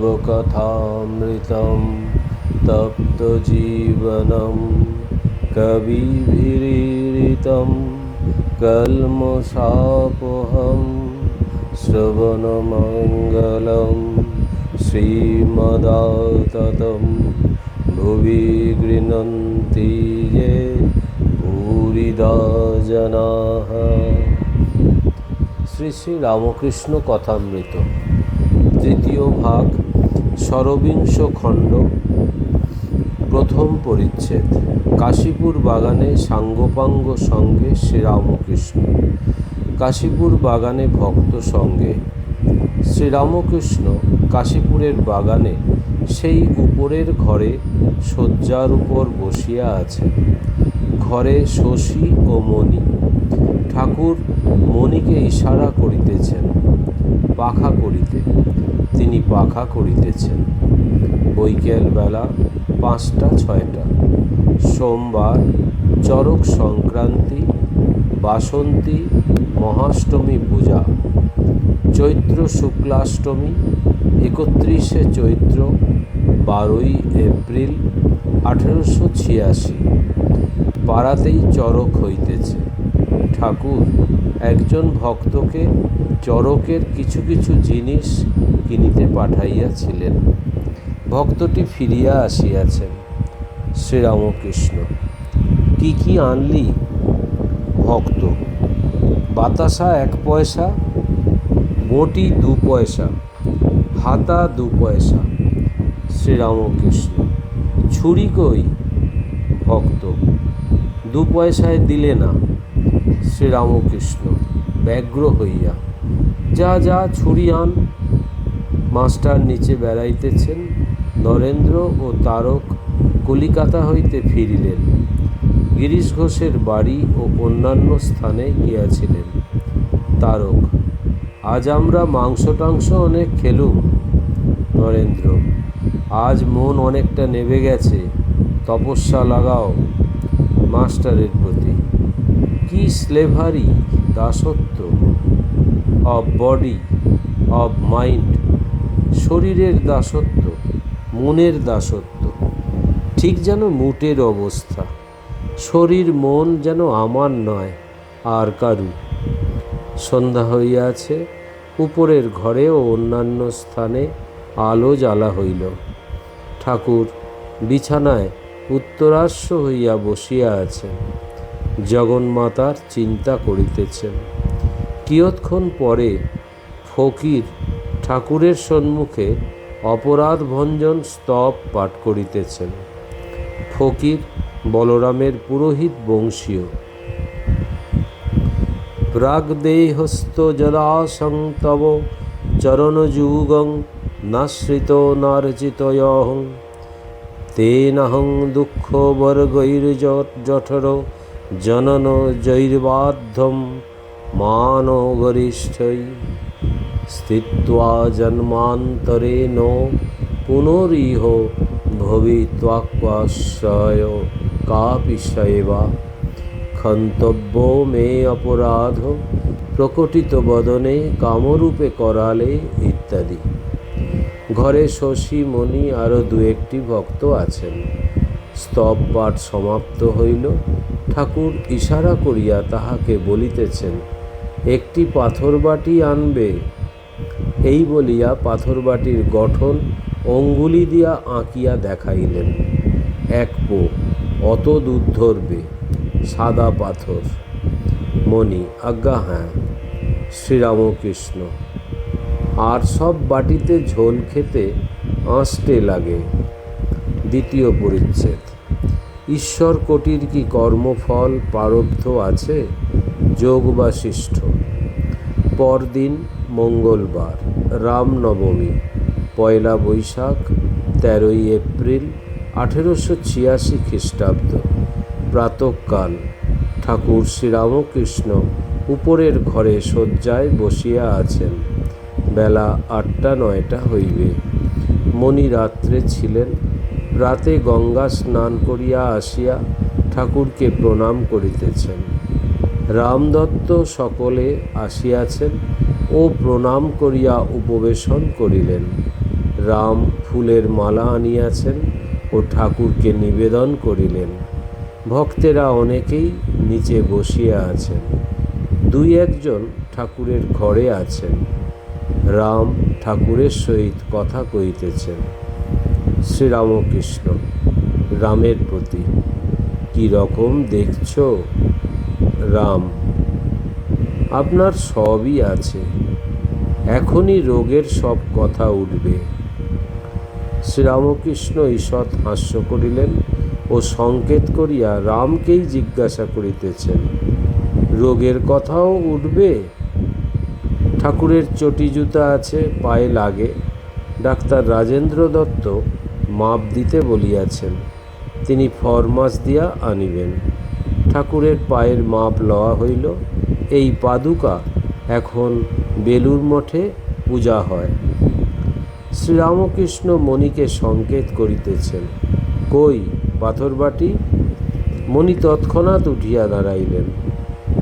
शिवकथामृतं तप्तजीवनं कविभिरीडितं कल्मषापहं श्रवणमङ्गलं श्रीमदाततं भुवि गृह्णन्ति ये भूरिदा जनाः। শ্রী শ্রী রামকৃষ্ণ কথামৃত তৃতীয় ভাগ ষড়বিংশ খণ্ড প্রথম পরিচ্ছেদ। কাশীপুর বাগানে সাঙ্গপাঙ্গ সঙ্গে শ্রীরামকৃষ্ণ। কাশীপুর বাগানে ভক্ত সঙ্গে। শ্রীরামকৃষ্ণ কাশীপুরের বাগানে সেই উপরের ঘরে শয্যার উপর বসিয়া আছেন। ঘরে শশী ও মণি। ঠাকুর মণিকে ইশারা করিতেছেন পাখা করিতে, তিনি পাখা করিতেছেন। বৈকাল বেলা 5টা-6টা। সোমবার, চরক সংক্রান্তি, বাসন্তী মহাষ্টমী পূজা। চৈত্র শুক্লাষ্টমী 31শে চৈত্র 12ই এপ্রিল 1886। পাড়াতেই চরক হইতেছে। ঠাকুর একজন ভক্তকে চরকের কিছু কিছু জিনিস কিনিতে পাঠাইয়াছিলেন। ভক্তটি ফিরিয়া আসিয়াছেন। শ্রীরামকৃষ্ণ: কি কি আনলি? ভক্ত: বাতাসা 1 পয়সা, বটি 2 পয়সা, হাতা 2 পয়সা। শ্রীরামকৃষ্ণ: ছুরি কই? ভক্ত: 2 পয়সায় দিলে না। শ্রীরামকৃষ্ণ ব্যগ্র হইয়া: যা যা ছুরি আন। মাস্টার নিচে বেড়াইতেছেন। নরেন্দ্র ও তারক কলিকাতা হইতে ফিরিলেন। গিরিশ ঘোষের বাড়ি ও অন্যান্য স্থানে গিয়াছিলেন। তারক: আজ আমরা মাংস টাংস অনেক খেলুম। নরেন্দ্র: আজ মন অনেকটা নেবে গেছে, তপস্যা লাগাও। মাস্টারের প্রতি: কি স্লেভারি, দাসত্ব। Of body, of mind. শরীরের দাসত্ব, মনের দাসত্ব। ঠিক যেন মুটের অবস্থা। শরীর মন যেন আমার নয়, আর কারু। সন্ধ্যা হইয়াছে। উপরের ঘরে ও অন্যান্য স্থানে আলো জ্বালা হইল। ঠাকুর বিছানায় উত্তরাস্য হইয়া বসিয়া আছেন। জগন্মাতার চিন্তা করিতেছেন। কিয়ৎক্ষণ পরে ফকির ঠাকুরের সম্মুখে অপরাধ ভঞ্জন স্তব পাঠ করিতেছেন। ফকির বলরামের পুরোহিত বংশীয়। প্রাগদেহস্থ যদাসং তব চরণযুগং নাশ্রিত নার্চিতয়হং তেনাহং দুঃখ বর্গৈর্জঠর জনন জৈর্বাধ্যম মানগরিষ্ঠৈ স্থিত্বা জন্মান্তরে ন পুনরিহ ভবিত্বাক্বাশ্রয় কাপি সেবা ক্ষন্তব্য মে অপরাধ প্রকটিত বদনে কামরূপে করালে ইত্যাদি। ঘরে শশী, মণি আরও 2-1টি ভক্ত আছেন। স্তব পাঠ সমাপ্ত হইল। ঠাকুর ইশারা করিয়া তাহাকে বলিতেছেন, একটি পাথরবাটি আনবে। এই বলিয়া পাথরবাটির গঠন অঙ্গুলি দিয়া আঁকিয়া দেখাইলেন। 1 পো, অত দুধ ধরবে, সাদা পাথর। মণি: আজ্ঞা হ্যাঁ। শ্রীরামকৃষ্ণ: আর সব বাটিতে ঝোল খেতে আঁশটে লাগে। দ্বিতীয় পরিচ্ছেদ। ঈশ্বর কোটির কি কর্মফল প্রারব্ধ আছে, যোগ বা শিষ্ঠ? পরদিন মঙ্গলবার, রামনবমী, 1 বৈশাখ 13ই এপ্রিল 1886 খ্রিস্টাব্দ। প্রাতঃকাল। ঠাকুর শ্রীরামকৃষ্ণ উপরের ঘরে শয্যায় বসিয়া আছেন। বেলা 8টা-9টা হইবে। মণি রাত্রে ছিলেন। রাতে গঙ্গা স্নান করিয়া আসিয়া ঠাকুরকে প্রণাম করিতেছেন। রামদত্ত সকলে আসিয়াছেন ও প্রণাম করিয়া উপবেশন করিলেন। রাম ফুলের মালা আনিয়াছেন ও ঠাকুরকে নিবেদন করিলেন। ভক্তেরা অনেকেই নিচে বসিয়া আছেন, দুই একজন ঠাকুরের ঘরে আছেন। রাম ঠাকুরের সহিত কথা কইতেছেন। শ্রীরামকৃষ্ণ রামের প্রতি, কি রকম দেখছ? রাম, আপনার সবই আছে, এখনই রোগের সব কথা উঠবে। শ্রীরামকৃষ্ণ ঈষৎ হাস্য করিলেন ও সংকেত করিয়া রামকেই জিজ্ঞাসা করিতেছেন, রোগের কথাও উঠবে? ঠাকুরের চটি জুতা আছে, পায়ে লাগে। ডাক্তার রাজেন্দ্র দত্ত মাপ দিতে বলিয়াছেন, তিনি ফরমাস দিয়া আনিবেন। ঠাকুরের পায়ের মাপ লওয়া হইল। এই পাদুকা এখন বেলুর মঠে পূজা হয়। শ্রীরামকৃষ্ণ মণিকে সংকেত করিতেছেন, কই পাথরবাটি? মণি তৎক্ষণাৎ উঠিয়া দাঁড়াইলেন,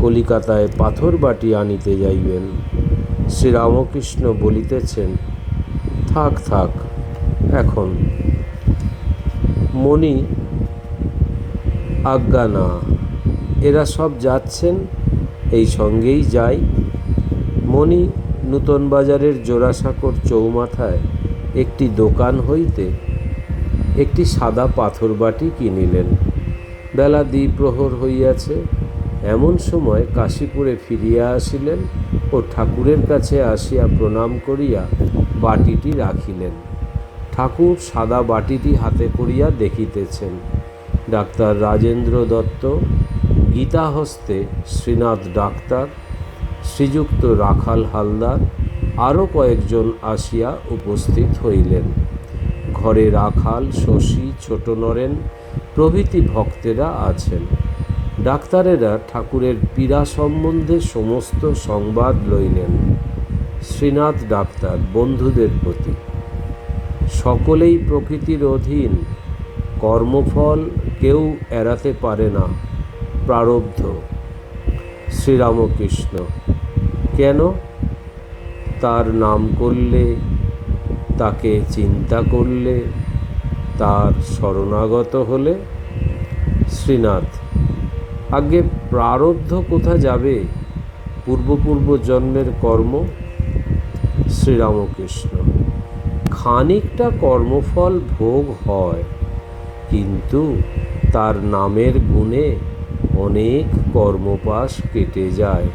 কলিকাতায় পাথরবাটি আনিতে যাইবেন। শ্রীরামকৃষ্ণ বলিতেছেন, থাক থাক এখন। মণি, আজ্ঞা না, এরা সব যাচ্ছেন, এই সঙ্গেই যাই। মণি নূতন বাজারের জোড়াসাঁকোর চৌমাথায় একটি দোকান হইতে একটি সাদা পাথরবাটি কিনিলেন। বেলা দ্বিপ্রহর হইয়াছে। এমন সময় কাশীপুরে ফিরিয়া আসিলেন ও ঠাকুরের কাছে আসিয়া প্রণাম করিয়া বাটিটি রাখিলেন। ঠাকুর সাদা বাটিটি হাতে করিয়া দেখিতেছেন। ডাক্তার রাজেন্দ্র দত্ত, গীতা হস্তে শ্রীনাথ ডাক্তার, শ্রীযুক্ত রাখাল হালদার, আরও কয়েকজন আসিয়া উপস্থিত হইলেন। ঘরে রাখাল, শশী, ছোট নরেন প্রভৃতি ভক্তেরা আছেন। ডাক্তারেরা ঠাকুরের পীড়া সম্বন্ধে সমস্ত সংবাদ লইলেন। শ্রীনাথ ডাক্তার বন্ধুদের প্রতি, সকলেই প্রকৃতির অধীন, কর্মফল কেউ এড়াতে পারে না, প্রারব্ধ। শ্রীরামকৃষ্ণ, কেন? তার নাম করলে, তাকে চিন্তা করলে, তার শরণাগত হলে। শ্রীনাথ, আগে প্রারব্ধ কোথা যাবে? পূর্ব জন্মের কর্ম। শ্রীরামকৃষ্ণ, খানিকটা কর্মফল ভোগ হয়, কিন্তু তার নামের গুণে অনেক কর্মপাশ কেটে যায়।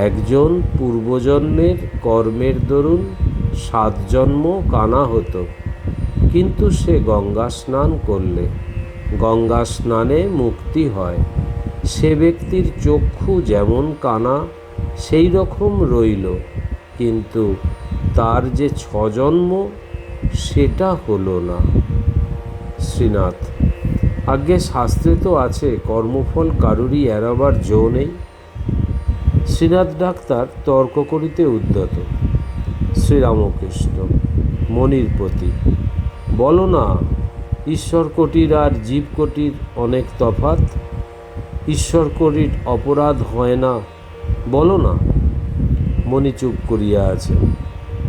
একজন পূর্বজন্মের কর্মের দরুন 7 জন্ম কানা হতো, কিন্তু সে গঙ্গা স্নান করলে গঙ্গা স্নানে মুক্তি হয়। সে ব্যক্তির চক্ষু যেমন কানা সেই রকম রইল, কিন্তু তার যে 6 জন্ম সেটা হলো না। শ্রীনাথ, আজ্ঞে শাস্ত্রে তো আছে কর্মফল কারুরই এড়াবার জো নেই। শ্রীনাথ ডাক্তার তর্ক করিতে উদ্যত। শ্রীরামকৃষ্ণ মণির প্রতি, বলো না, ঈশ্বর কোটির আর জীব কোটির অনেক তফাৎ। ঈশ্বর কোটির অপরাধ হয় না, বলো না। মণি চুপ করিয়া আছে।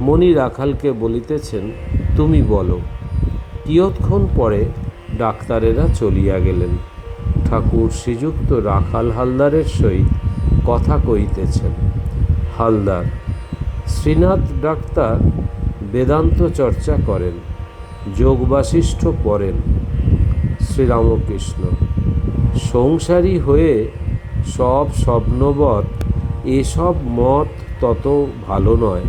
মণি রাখালকে বলিতেছেন, তুমি বলো। কিয়ৎক্ষণ পরে ডাক্তারেরা চলিয়া গেলেন। ঠাকুর শ্রীযুক্ত রাখাল হালদারের সহিত কথা কইতেছেন। হালদার, শ্রীনাথ ডাক্তার বেদান্ত চর্চা করেন, যোগ বাশিষ্ঠ পড়েন। শ্রীরামকৃষ্ণ, সংসারী হয়ে সব স্বপ্নবৎ এসব মত তত ভালো নয়।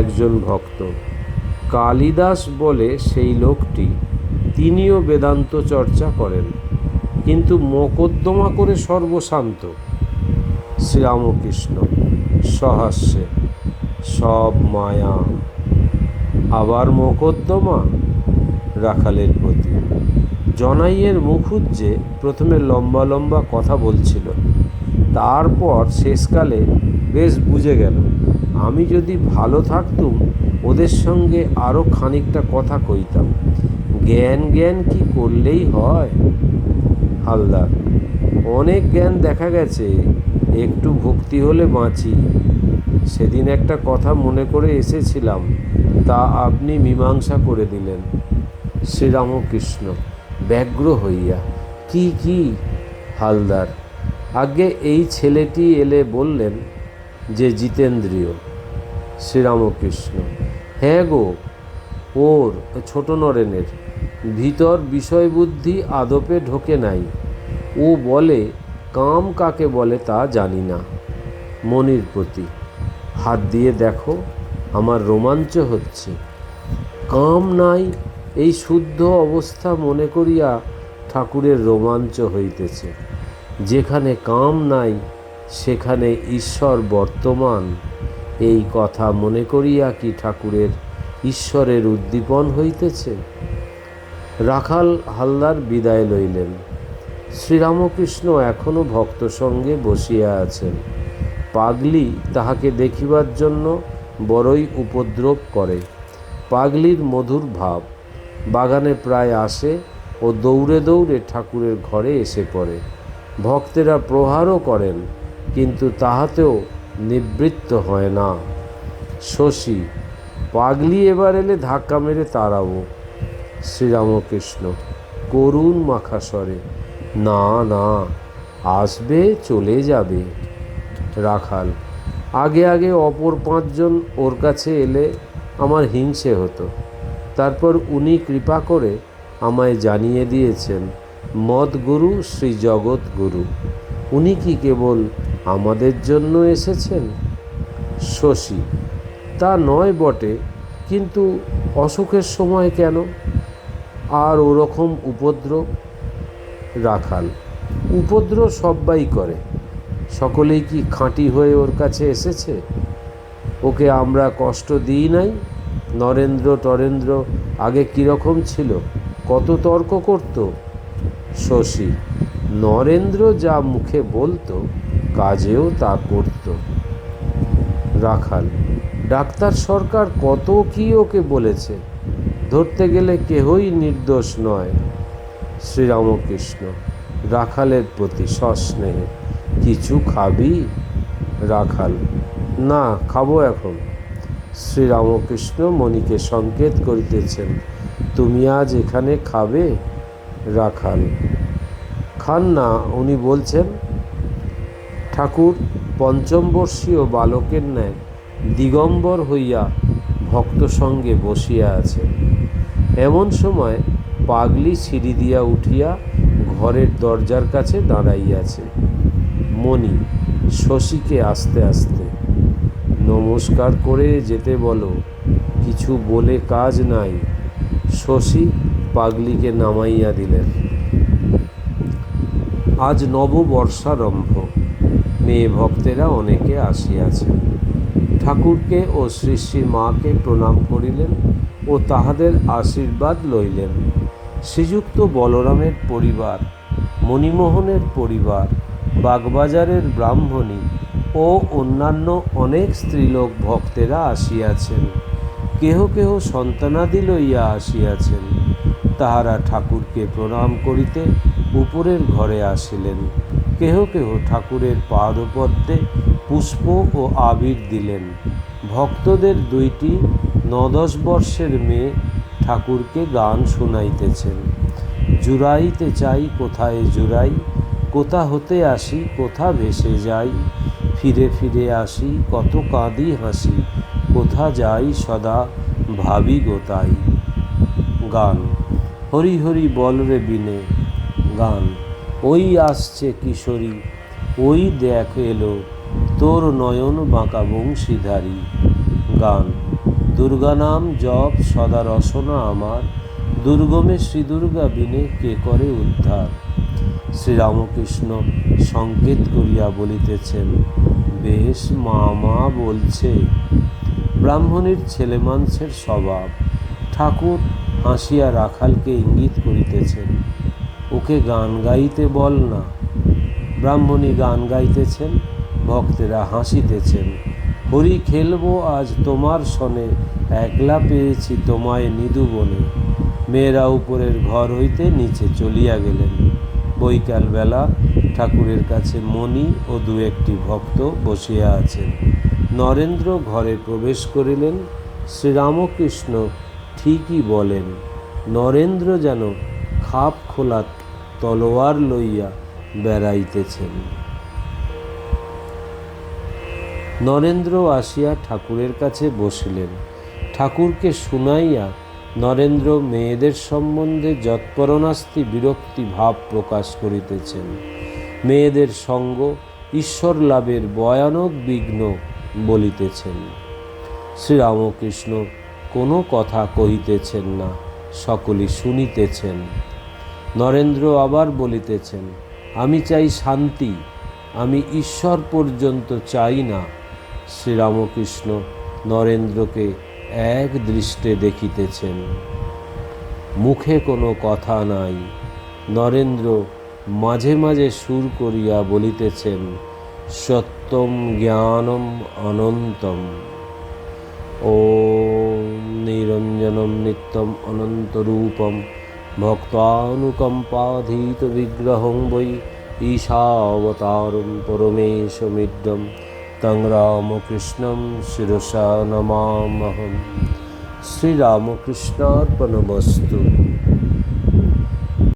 একজন ভক্ত, কালিদাস বলে সেই লোকটি, তিনিও বেদান্ত চর্চা করেন, কিন্তু মোকদ্দমা করে সর্বশান্ত। শ্রীরামকৃষ্ণ সহাস্যে, সব মায়া, আবার মোকদ্দমা। রাখালের প্রতি, জনাইয়ের মুখুজ্জে প্রথমে লম্বা লম্বা কথা বলছিল, তারপর শেষকালে বেশ বুঝে গেল। আমি যদি ভালো থাকতুম ওদের সঙ্গে আরও খানিকটা কথা কইতাম। জ্ঞান কি করলেই হয়? হালদার, অনেক জ্ঞান দেখা গেছে, একটু ভক্তি হলে বাঁচি। সেদিন একটা কথা মনে করে এসেছিলাম, তা আপনি মীমাংসা করে দিলেন। শ্রীরামকৃষ্ণ ব্যগ্র হইয়া, কি কি? হালদার, আগে এই ছেলেটি এলে বললেন যে জিতেন্দ্রীয়। শ্রীরামকৃষ্ণ, হ্যাঁ গো, ওর ছোট নরেনের ভিতর বিষয়বুদ্ধি আদপে ঢোকে নাই। ও বলে কাম কাকে বলে তা জানি না। মনির প্রতি, হাত দিয়ে দেখো, আমার রোমাঞ্চ হচ্ছে। কাম নাই এই শুদ্ধ অবস্থা মনে করিয়া ঠাকুরের রোমাঞ্চ হইতেছে। যেখানে কাম নাই সেখানে ঈশ্বর বর্তমান, এই কথা মনে করিয়া কি ঠাকুরের ঈশ্বরের উদ্দীপন হইতেছে? রাখাল হালদার বিদায় লইলেন। শ্রীরামকৃষ্ণ এখনও ভক্ত সঙ্গে বসিয়া আছেন। পাগলি তাহাকে দেখিবার জন্য বড়ই উপদ্রব করে। পাগলির মধুর ভাব। বাগানে প্রায় আসে ও দৌড়ে দৌড়ে ঠাকুরের ঘরে এসে পড়ে। ভক্তেরা প্রহারও করেন, কিন্তু তাহাতেও নিবৃত্ত হয় না। শশী, পাগলি এবার এলে ধাক্কা মেরে তাড়াবো। শ্রীরামকৃষ্ণ করুণ মাখা স্বরে, না না, আসবে চলে যাবে। রাখাল, আগে আগে অপর 5 জন ওর কাছে এলে আমার হিংসে হতো। তারপর উনি কৃপা করে আমায় জানিয়ে দিয়েছেন মদগুরু শ্রী জগৎগুরু। উনি কি কেবল আমাদের জন্য এসেছেন? শশী, তা নয় বটে, কিন্তু অসুখের সময় কেন আর ওরকম উপদ্রব? রাখাল, উপদ্রব সব্বাই করে, সকলেই কি খাঁটি হয়ে ওর কাছে এসেছে? ওকে আমরা কষ্ট দিই নাই? নরেন্দ্র টরেন্দ্র আগে কীরকম ছিল, কত তর্ক করত। শশী, নরেন্দ্র যা মুখে বলতো কাজেও তা করত। রাখাল, ডাক্তার সরকার কত কি ওকে বলেছে, ধরতে গেলে কেহই নির্দোষ নয়। শ্রীরামকৃষ্ণ রাখালের প্রতি সস্নেহে, কিছু খাবি? রাখাল, না, খাবো এখন। শ্রীরামকৃষ্ণ মণিকে সংকেত করিতেছেন, তুমি আজ এখানে খাবে? রাখাল, খান না, উনি বলছেন। ঠাকুর পঞ্চমবর্ষীয় বালকের ন্যায় দিগম্বর হইয়া ভক্ত সঙ্গে বসিয়া আছেন। এমন সময় পাগলি সিঁড়ি দিয়া উঠিয়া ঘরের দরজার কাছে দাঁড়াইয়াছে। মণি শশীকে আস্তে আস্তে, নমস্কার করে যেতে বলো, কিছু বলে কাজ নাই। শশী পাগলিকে নামাইয়া দিলেন। আজ নববর্ষারম্ভ। মেয়ে ভক্তেরা অনেকে আসিয়াছেন। ঠাকুরকে ও শ্রী শ্রী মাকে প্রণাম করিলেন ও তাহাদের আশীর্বাদ লইলেন। শ্রীযুক্ত বলরামের পরিবার, মণিমোহনের পরিবার, বাগবাজারের ব্রাহ্মণী ও অন্যান্য অনেক স্ত্রীলোক ভক্তেরা আসিয়াছেন। কেহ কেহ সন্তানাদি লইয়া আসিয়াছেন। তাহারা ঠাকুরকে প্রণাম করিতে উপরের ঘরে আসিলেন। কেহ কেহ ঠাকুরের পাদপদ্মে পুষ্প ও আবির দিলেন। ভক্তদের 2টি 9-10 বর্ষের মেয়ে ঠাকুরকে গান শুনাইতেছেন। জুড়াইতে চাই কোথায় জুড়াই, কোথা হতে আসি কোথা ভেসে যাই, ফিরে ফিরে আসি কত কাঁদি হাসি, কোথা যাই সদা ভাবি গোতাই। গান, হরি হরি বল রে বিনে। গান, ওই আসছে কিশোরী, ওই দেখ এলো তোর নয়ন বাঁকা বংশীধারী। গান, দুর্গা নাম জপ সদা রসনা আমার, দুর্গমে শ্রী দুর্গা বিনে কে করে উদ্ধার। শ্রীরামকৃষ্ণ সংকেত করিয়া বলিতেছেন, বেশ মা মা বলছে। ব্রাহ্মণীর ছেলেমানসের স্বভাব। ঠাকুর হাসিয়া রাখালকে ইঙ্গিত করিতেছেন, ওকে গান গাইতে বল না। ব্রাহ্মণী গান গাইতেছেন, ভক্তেরা হাসিতেছেন। হরি খেলবো আজ তোমার সনে, একলা পেয়েছি তোমায় নিদু বনে। মেয়েরা উপরের ঘর হইতে নিচে চলিয়া গেলেন। বৈকালবেলা ঠাকুরের কাছে মণি ও 2-1টি ভক্ত বসিয়া আছেন। নরেন্দ্র ঘরে প্রবেশ করিলেন। শ্রীরামকৃষ্ণ ঠিকই বলেন, নরেন্দ্র যেন খাপ খোলা তলোয়ার লইয়া বেড়াইতেছেন। নরেন্দ্র আসিয়া ঠাকুরের কাছে বসিলেন। ঠাকুরকে শুনাইয়া নরেন্দ্র মেয়েদের সম্বন্ধে যৎপরণাস্তি বিরক্তি ভাব প্রকাশ করিতেছেন। মেয়েদের সঙ্গ ঈশ্বর লাভের ভয়ানক বিঘ্ন বলিতেছেন। শ্রীরামকৃষ্ণ কোনো কথা কহিতেছেন না, সকলেই শুনিতেছেন। নরেন্দ্র আবার বলিতেছেন, আমি চাই শান্তি, আমি ঈশ্বর পর্যন্ত চাই না। শ্রীরামকৃষ্ণ নরেন্দ্রকে এক দৃষ্টে দেখিতেছেন, মুখে কোনো কথা নাই। নরেন্দ্র মাঝে মাঝে সুর করিয়া বলিতেছেন, সত্যম জ্ঞানম অনন্তম, ওম নিরঞ্জনম নিত্যম অনন্তরূপম ভক্তানুকম্পাধীত বিগ্রহং বৈ ঈশাবতারম পরমেশমিড্ডম তং রামকৃষ্ণম শিরসা নমামহম। শ্রীরামকৃষ্ণার্পণমস্তু।